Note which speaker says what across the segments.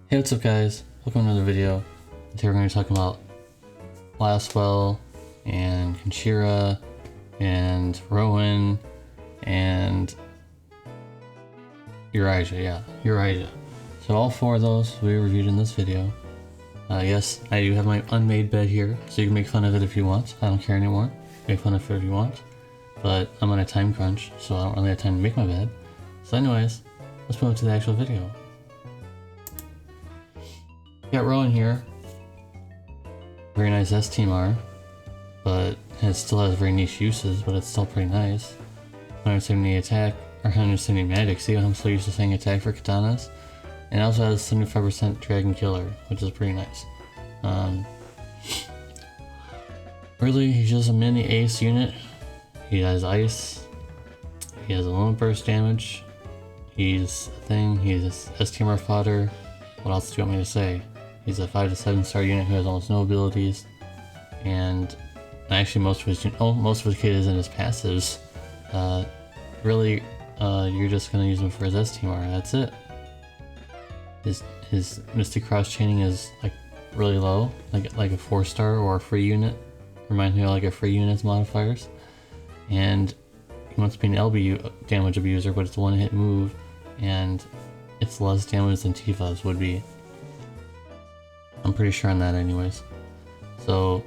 Speaker 1: Hey, what's up guys? Welcome to another video. Today we're going to be talking about Lasswell and Kunshira and Rowan and Yuraisha. So all four of those we reviewed in this video. Yes, I do have my unmade bed here, so you can make fun of it if you want. I don't care anymore. Make fun of it if you want. But I'm on a time crunch, so I don't really have time to make my bed. So anyways, let's move to the actual video. Got Rowan here. Very nice STMR, but it still has very niche uses, but it's still pretty nice. 170 attack, or 170 magic. See, I'm so used to saying attack for katanas. And it also has 75% dragon killer, which is pretty nice. Really, he's just a mini ace unit. He has ice. He has a limit burst damage. He's a thing. He's STMR fodder. What else do you want me to say? He's a 5 to 7 star unit who has almost no abilities, and actually most of his kit is in his passives. Really, you're just gonna use him for his STMR. That's it. His Mystic Cross Chaining is like really low, like a 4 star or a free unit. Reminds me of like a free unit's modifiers. And he wants to be an LB damage abuser, but it's a one-hit move, and it's less damage than Tifa's would be. I'm pretty sure on that anyways. So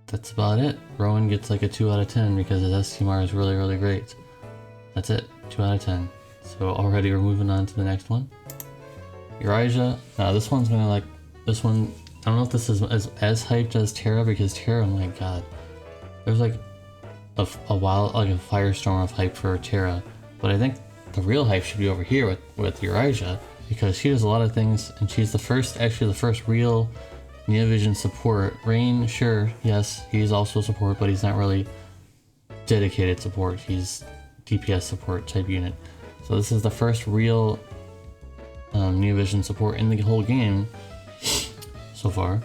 Speaker 1: that's about it. Rowan gets like a 2 out of 10 because his STMR is really great. That's it, 2 out of 10. So already we're moving on to the next one. Yuraisha. Now this one's gonna like, this one, I don't know if this is as hyped as Terra, because Terra, oh my god. There's like a wild, like a firestorm of hype for Terra. But I think the real hype should be over here with Yuraisha, because she does a lot of things, and she's the first real Neovision support. Rain, sure, yes, he's also support, but he's not really dedicated support. He's DPS support type unit. So this is the first real Neovision support in the whole game so far.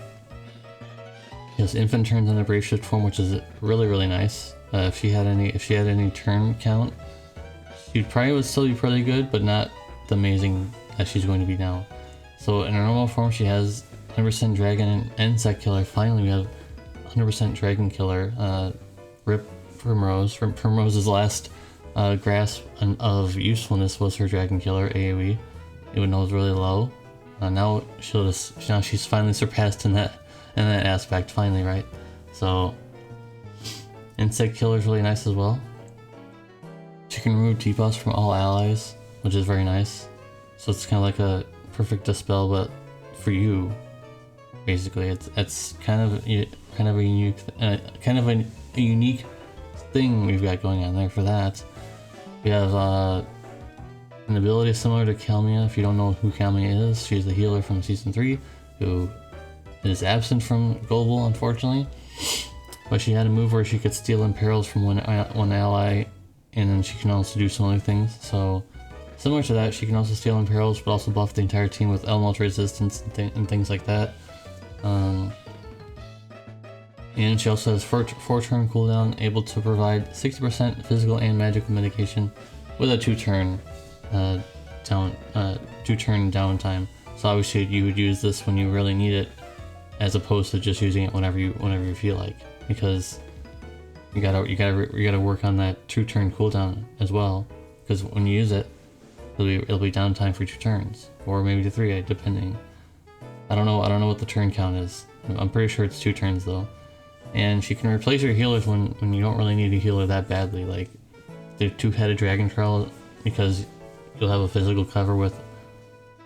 Speaker 1: He has infant turns on the Brave Shift form, which is really nice. If she had any turn count, she probably would still be pretty good, but not the amazing that she's going to be now. So in her normal form, she has 100% dragon and insect killer. Finally, we have 100% dragon killer. Rip Primrose. Primrose's last grasp of usefulness was her dragon killer AoE, even though it was really low. Now she's finally surpassed in that aspect. Finally, right? So insect killer is really nice as well. She can remove debuffs from all allies, which is very nice. So it's kind of like a perfect dispel, but for you, basically. It's kind of a unique thing we've got going on there for that. We have an ability similar to Kalmia. If you don't know who Kalmia is, she's the healer from Season 3 who is absent from Global, unfortunately. But she had a move where she could steal imperils from one ally, and then she can also do some other things. So similar to that, she can also steal imperils, but also buff the entire team with elemental resistance and things like that. And she also has 4 turn cooldown, able to provide 60% physical and magical mitigation with a 2-turn downtime. So obviously you would use this when you really need it, as opposed to just using it whenever you feel like, because you gotta work on that 2-turn cooldown as well, because when you use it, it'll be downtime for 2 turns, or maybe to 3, depending. I don't know what the turn count is. I'm pretty sure it's 2 turns though. And she can replace your healers when you don't really need a healer that badly, like the 2-headed dragon troll, because you'll have a physical cover with,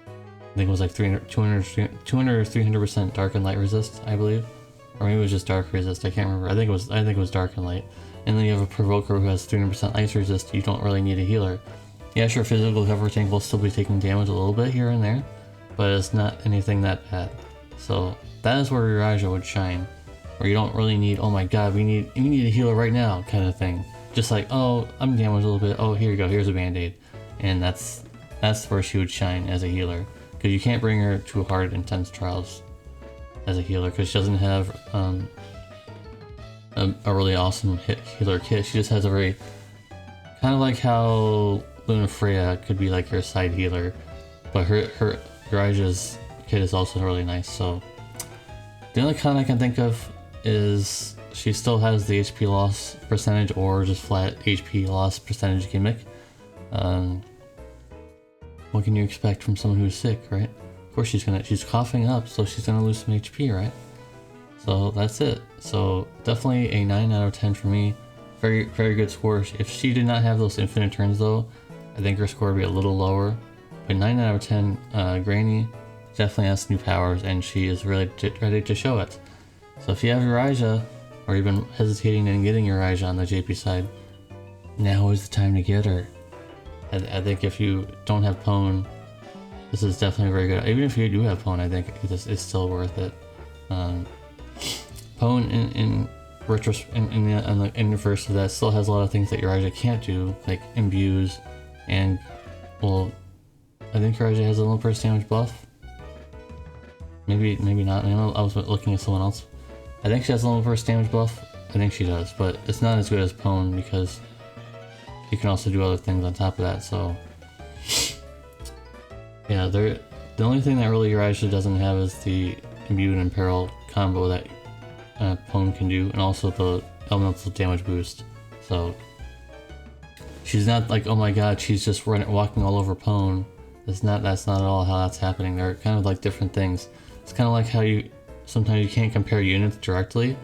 Speaker 1: I think it was like 200 or 300% dark and light resist, I believe, or maybe it was just dark resist. I can't remember. I think it was dark and light. And then you have a provoker who has 300% ice resist. You don't really need a healer. Yeah, sure, physical cover tank will still be taking damage a little bit here and there, but it's not anything that bad. So that is where Yuraisha would shine, where you don't really need, oh my god, we need a healer right now kind of thing. Just like, oh, I'm damaged a little bit. Oh, here you go. Here's a band-aid, and that's where she would shine as a healer, because you can't bring her to hard, intense trials as a healer, because she doesn't have a really awesome healer kit. She just has a very, kind of like how Luna Freya could be like your side healer, but her Yuraisha's kit is also really nice. So the only con I can think of is she still has the HP loss percentage or just flat HP loss percentage gimmick. What can you expect from someone who's sick, right? Of course she's coughing up, so she's gonna lose some HP, right? So that's it. So definitely a 9 out of 10 for me. Very, very good score. If she did not have those infinite turns though, I think her score would be a little lower. But 9 out of 10, Granny definitely has new powers and she is really ready to show it. So if you have Yuraisha, or you've been hesitating in getting Yuraisha on the JP side, now is the time to get her. I think if you don't have Pwn, this is definitely very good. Even if you do have Pwn, I think it's still worth it. Pwn in the inverse of that still has a lot of things that Yuraisha can't do, like imbues, and well, I think Yuraisha has a little burst damage buff. Maybe not. I know I was looking at someone else. I think she has a little burst damage buff. I think she does, but it's not as good as Pwn because you can also do other things on top of that. So yeah, the only thing that really Yuraisha doesn't have is the imbue and imperil combo that Pwn can do, and also the elemental damage boost. So she's not like, oh my god, she's just walking all over Pwn. That's not at all how that's happening. They're kind of like different things. It's kind of like how sometimes you can't compare units directly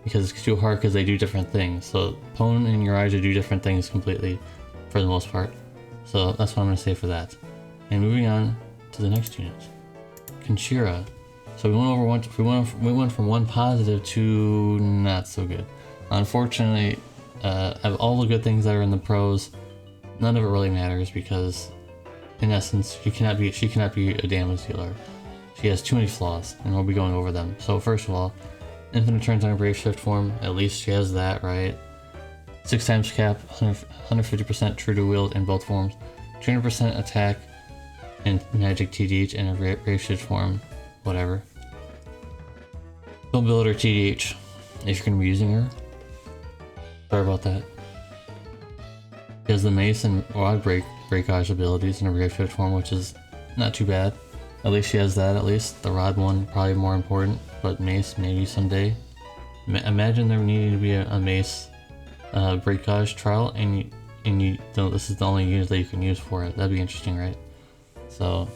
Speaker 1: because it's too hard because they do different things. So Pwn and Yuraisha do different things completely for the most part. So that's what I'm going to say for that. And moving on to the next unit, Kunshira. So we went from one positive to not so good. Unfortunately, of all the good things that are in the pros, none of it really matters because, in essence, she cannot be a damage dealer. She has too many flaws, and we'll be going over them. So first of all, infinite turns on her Brave Shift form. At least she has that, right? 6 times cap, 150% true to wield in both forms, 200% attack and magic TDH in a Brave Shift form. Whatever. Don't build her TDH if you're going to be using her. Sorry about that. She has the Mace and Rod Breakage abilities in a Brave Shift form, which is not too bad. At least she has that, at least. The Rod one, probably more important, but Mace, maybe someday. Imagine there needing to be a Mace Breakage trial, and you don't, this is the only unit that you can use for it. That'd be interesting, right? So,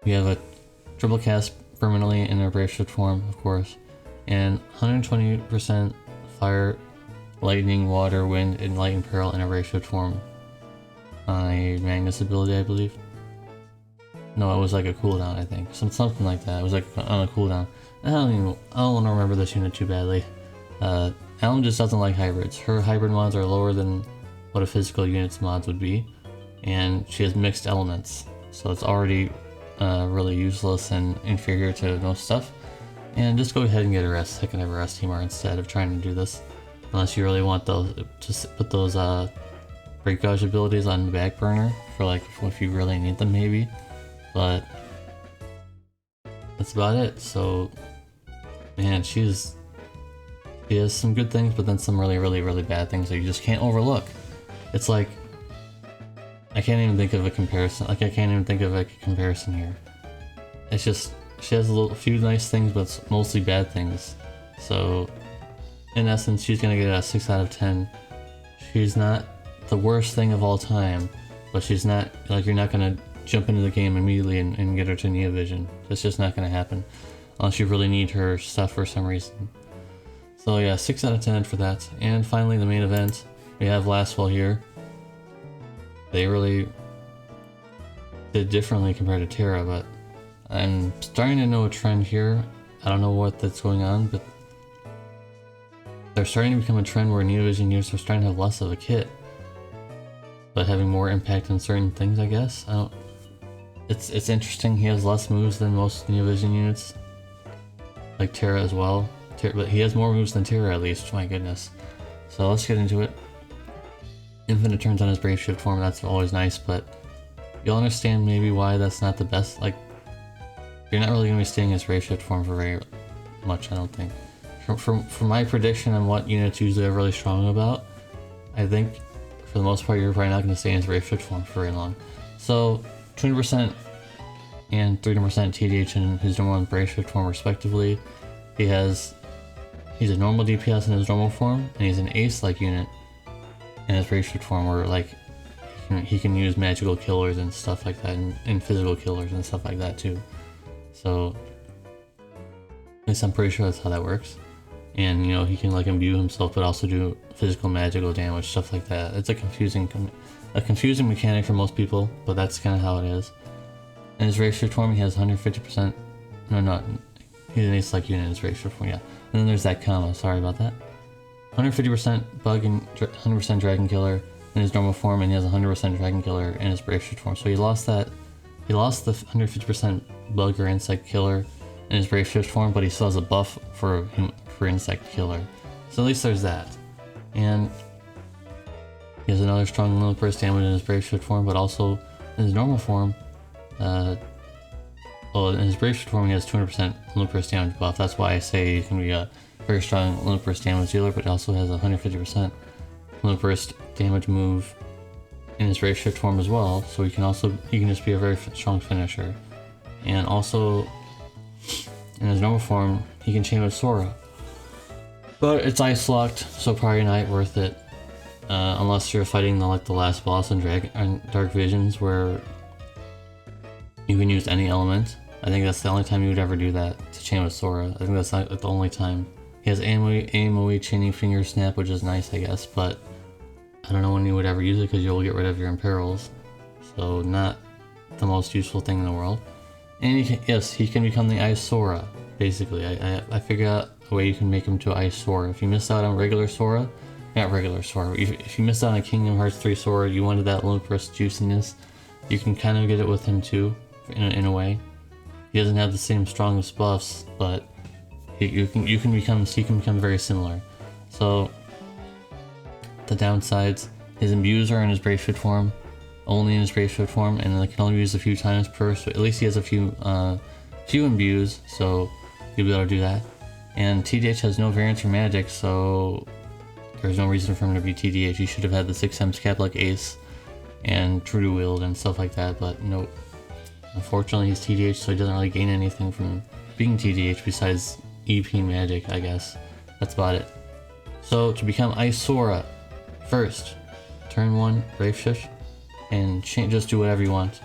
Speaker 1: we have a triple cast permanently in a Brave Shift form, of course, and 120% fire, lightning, water, wind, and light and peril in a Brave Shift form on a Magnus ability, I believe. No, it was like a cooldown, I think. Something like that. It was like on a cooldown. I don't want to remember this unit too badly. Alan just doesn't like hybrids. Her hybrid mods are lower than what a physical unit's mods would be, and she has mixed elements, so it's already really useless and inferior to most stuff. And just go ahead and get a rest, second ever rest teamer instead of trying to do this, unless you really want those to put those breakage abilities on the back burner for like if you really need them, maybe. But that's about it. So, man, she has some good things, but then some really, really, really bad things that you just can't overlook. It's like, I can't even think of a comparison. Like, I can't even think of like a comparison here. It's just, she has a few nice things, but it's mostly bad things. So, in essence, she's gonna get a 6 out of 10. She's not the worst thing of all time, but she's not, like, you're not gonna jump into the game immediately and get her to Neo Vision. That's just not gonna happen unless you really need her stuff for some reason. So yeah, 6 out of 10 for that. And finally, the main event, we have Lasswell here. They really did differently compared to Terra, but I'm starting to know a trend here. I don't know what that's going on, but they're starting to become a trend where Neo Vision units are starting to have less of a kit, but having more impact on certain things, I guess. It's interesting. He has less moves than most Neo Vision units, like Terra as well. But he has more moves than Terra, at least. My goodness. So let's get into it. Infinite turns on his Brave Shift form. That's always nice, but you'll understand maybe why that's not the best. Like, you're not really gonna be staying in his Brave Shift form for very much, I don't think. For my prediction on what units usually are really strong about, I think for the most part you're probably not going to stay in his Brave Shift form for very long. So 200% and 30% TDH in his normal and brave shift form respectively. He's a normal DPS in his normal form, and he's an ace-like unit in his brave shift form, where like he can use magical killers and stuff like that, and physical killers and stuff like that too. So at least I'm pretty sure that's how that works. And you know, he can like imbue himself but also do physical magical damage, stuff like that. It's a confusing mechanic for most people, but that's kind of how it is. In his race shift form he has 150%, he's an ace-like unit in his race shift form, yeah. And then there's that comma, sorry about that. 150% bug and 100% dragon killer in his normal form, and he has 100% dragon killer in his brave shift form. So he lost the 150% bug or insect killer in his brave shift form, but he still has a buff for insect killer. So at least there's that. And he has another strong limit burst damage in his brave shift form, but also in his normal form, in his brave shift form he has 200% limit burst damage buff. That's why I say he can be a very strong limit burst damage dealer, but he also has a 150% limit burst damage move in his brave shift form as well. So he can just be a very strong finisher. And also in his normal form he can chain with Sora, but it's ice locked, so probably not worth it, unless you're fighting the last boss in Dark Visions, where you can use any element. I think that's the only time you would ever do that, to chain with Sora. I think that's not the only time. He has AMOE chaining finger snap, which is nice, I guess, but I don't know when you would ever use it because you'll get rid of your imperils. So not the most useful thing in the world. And he can become the Ice Sora, basically. I figured out a way you can make him to Ice Sora. If you missed out on regular Sora, not regular Sora, if you missed out on Kingdom Hearts 3 Sora, you wanted that limit burst juiciness, you can kind of get it with him too, in a way. He doesn't have the same strongest buffs, but he can become very similar. So the downsides, his imbues are in his brave shift form, only in his brave shift form, and they can only be used a few times per, so at least he has a few imbues, so you'll be able to do that. And TDH has no variance for magic, so there's no reason for him to be TDH. He should have had the 6 cap like Ace and True to Wield and stuff like that, but nope. Unfortunately he's TDH, so he doesn't really gain anything from being TDH besides EP magic, I guess. That's about it. So to become Ice Sora, first, turn 1, brave shift, and just do whatever you want.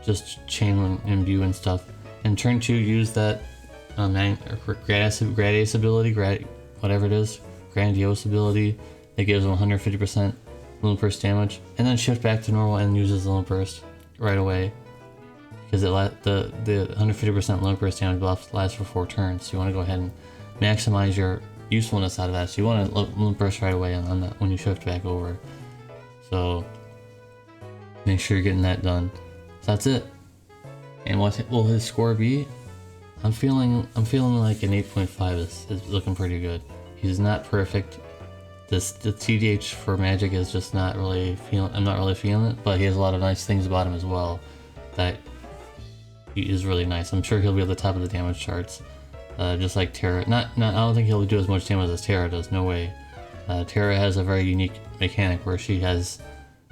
Speaker 1: Just chain and imbue and stuff. And turn 2, use that Gradius ability, whatever it is, Grandiose ability that gives him 150% limit burst damage, and then shift back to normal and uses the limit burst right away, because the 150% limit burst damage buff lasts for 4 turns. So you want to go ahead and maximize your usefulness out of that. So you want to limit burst right away on that when you shift back over. So make sure you're getting that done. So that's it. And what will his score be? I'm feeling like an 8.5 is looking pretty good. He's not perfect. The TDH for magic is just not really I'm not really feeling it, but he has a lot of nice things about him as well that he is really nice. I'm sure he'll be at the top of the damage charts, just like Terra. I don't think he'll do as much damage as Terra does. No way. Terra has a very unique mechanic where she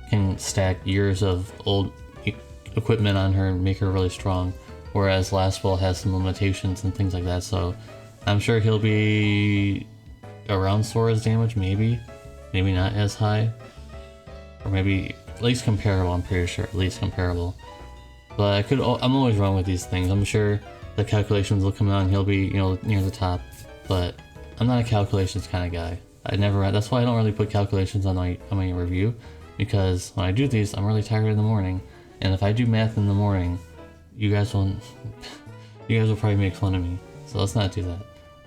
Speaker 1: can stack years of old equipment on her and make her really strong, whereas Lasswell has some limitations and things like that. So I'm sure he'll be around Sora's damage, maybe not as high, or maybe at least comparable. I'm pretty sure at least comparable. But I'm always wrong with these things. I'm sure the calculations will come out and he'll be, near the top. But I'm not a calculations kind of guy. That's why I don't really put calculations on my review, because when I do these, I'm really tired in the morning, and if I do math in the morning, you guys will probably make fun of me. So let's not do that.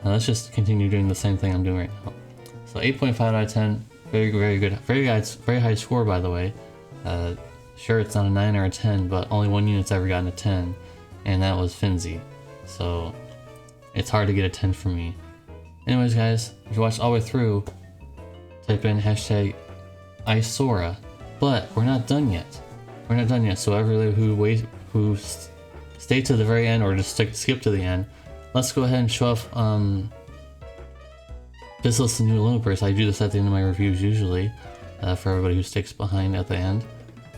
Speaker 1: Now let's just continue doing the same thing I'm doing right now. So 8.5 out of 10, very, very good, very high score, by the way. Sure, it's not a 9 or a 10, but only one unit's ever gotten a 10, and that was Finzi. So it's hard to get a 10 from me. Anyways, guys, if you watched all the way through, type in hashtag IceSora. But we're not done yet. So everybody who stay to the very end or just skip to the end, let's go ahead and show off this list of new limit bursts. I do this at the end of my reviews usually, for everybody who sticks behind at the end.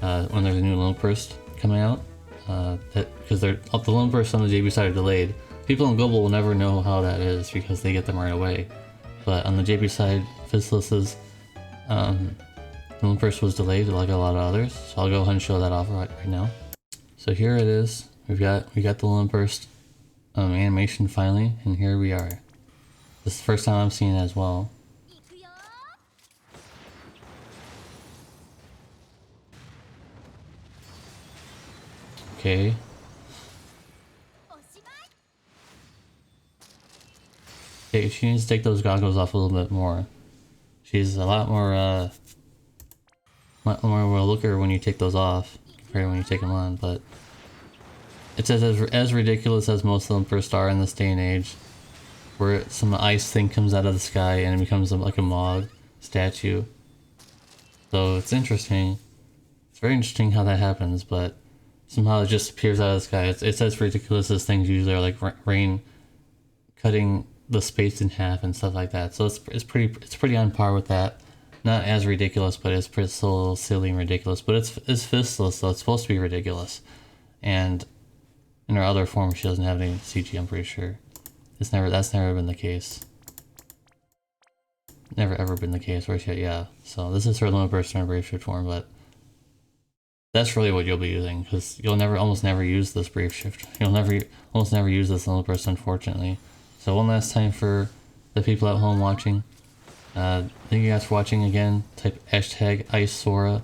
Speaker 1: When there's a new limit burst coming out, because the limit bursts on the JB side are delayed. People in global will never know how that is because they get them right away. But on the JB side, Fizzless's the limit burst was delayed like a lot of others. So I'll go ahead and show that off right now. So here it is. We got the limit burst animation finally, and here we are. This is the first time I'm seeing it as well. Okay. Okay, she needs to take those goggles off a little bit more. She's a lot more of a looker when you take those off compared to when you take them on, but it's as ridiculous as most of them first are in this day and age, where some ice thing comes out of the sky and it becomes like a Mog statue. So it's interesting. It's very interesting how that happens, but somehow it just appears out of the sky. It's as ridiculous as things usually are, like rain cutting the space in half and stuff like that. So it's pretty on par with that. Not as ridiculous, but it's still silly and ridiculous. But it's Fistless, so it's supposed to be ridiculous. And in her other form, she doesn't have any CG. I'm pretty sure. That's never been the case. Never ever been the case. Where yeah. So this is her limit burst in her Brave Shift form, but that's really what you'll be using, because you'll almost never use this Brave Shift. You'll almost never use this limit burst, unfortunately. So one last time for the people at home watching. Thank you guys for watching again. Type hashtag IceSora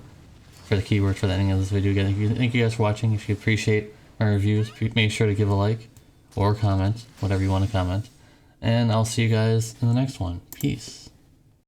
Speaker 1: for the keyword for the ending of this video. Again, thank you guys for watching. If you appreciate my reviews, make sure to give a like or comment, whatever you want to comment. And I'll see you guys in the next one. Peace.